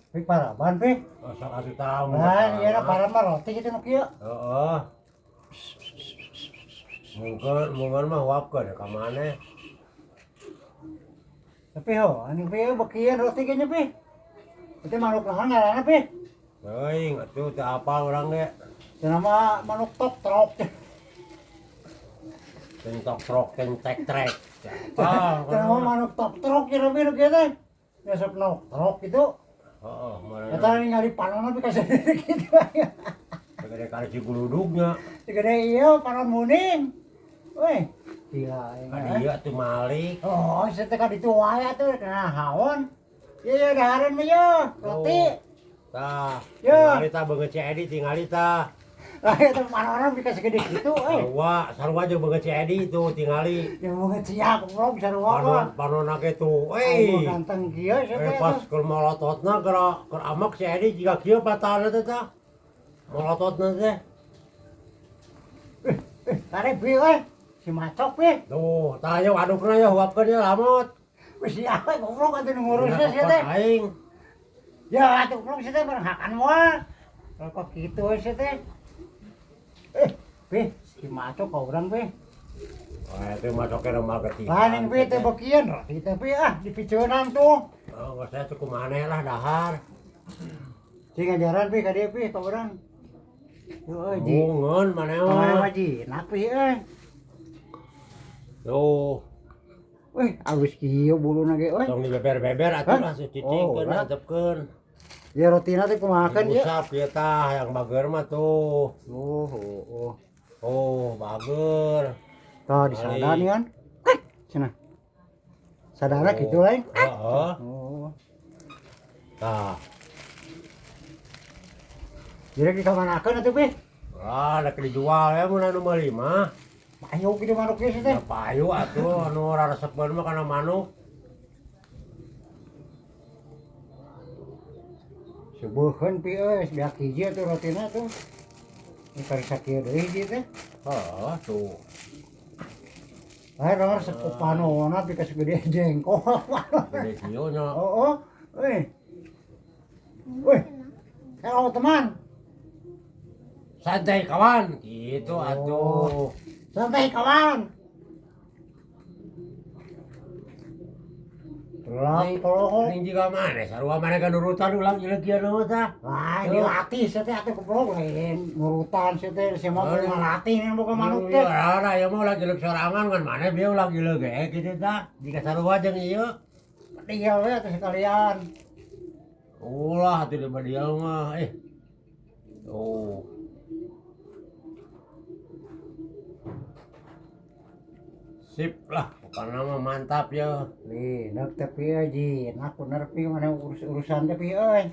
Pi paraban pi. Sok atuh tahu. Nah, ieu paraban mah roti kitu nu kieu. Heeh. Mungkin mah wapkeun ka maneh. Tapi ho, anu pi beukian roti ge nya pi. Itu manuk naon ngaranna pi? Teuing atuh teu apal urang ge. Cenah mah manuk tok-trok. Tentok trok trek. Cenah mah manuk tok-trok kira pi nu kieu teh. Resep trok gitu. Heeh, Eta ningali panonna pi ka sendiri kitu. Gede kali ciguludugnya. Gede ieu panon muning. Weh, gila Adi ieu tuh Malik. Oh, saya teh ka ditu wae atuh nahaon. Ieu dahareun mah ieu, roti. Tah, Ya. tingali tah beungeut si Edi tingali tah. Lah eta panonna pi ka segede kitu Sarua jeung beungeut si Edi tuh tingali. Ya mau ngeciak bro bisa ruang. Panonna ge tuh. Ai ganteng kieu sia teh. Pas keur molototna keur amak si Edi jiga kieu patahna teh tah. Molototna teh. Tare pi we. Si macok pi. Tuh, tah nya wadukna ya huapkeun ya lamot. Wis sia we goblok atuh nu ngurusna sia teh. Aing. Ya atuh goblok sia teh berhakan moal. Kok kitu we sia teh. Pi, si macok ka urang pi. Wah, itu masuknya rumah ketiga. Paling pi teh beukian roti teh pi dipiceunan tuh. Oh, nggak saya cukup maneh lah dahar. Si ngajaran pi ka dieu pi ka urang. Yo ji. Bungun maneh Mana mah. waji, nak pi Tuh, Wih, alus kieu buluna ge euy. tong dibeber-beber atuh Hah? lah cicingkeun, Oh, antepkeun. Ya rotina teh kumahakeun ieu. Usap ieu tah yang bager mah tuh. Oh. Oh, bager. Tah disadani kan. Cenah. Sadara kitu lain. Heeh. Oh. Tah, Jadi dikamanakeun atuh pi. ada dijual ya mun anu meuli mah. Ayo kitu manuk geus teh. Ya payu atuh anu raresepkeun mah kana manuk. Subuheun pi geus biak hiji atuh rotina tuh. Ini kari sakieu deui hiji teh. Heeh, tuh. Ayo ror sepupanona pi ka segede jengkol. Gede kieu nya. Oh. Wih. Halo teman. Santai kawan, gitu atuh. Santai kawan. Tolong. Ning jiga maneh sarua maneh kan urutan ulang ieu kieu mah tah. Wah, dilatih sia teh atuh goblok lain ngurutan sia teh sia mah ngalatih nih boga manuk teh. Ya, ya mau lagi leuk sorangan kan maneh bieu lagi leuk ge kitu tah. Jika sarua jeung ieu. Tinggal we atuh sekalian. Ulah atuh di dia mah Tuh. Sip lah, pokoknya mah mantap ya. Nih, neuk teh pi ji, nak bener pi mana urusan teh pi euy.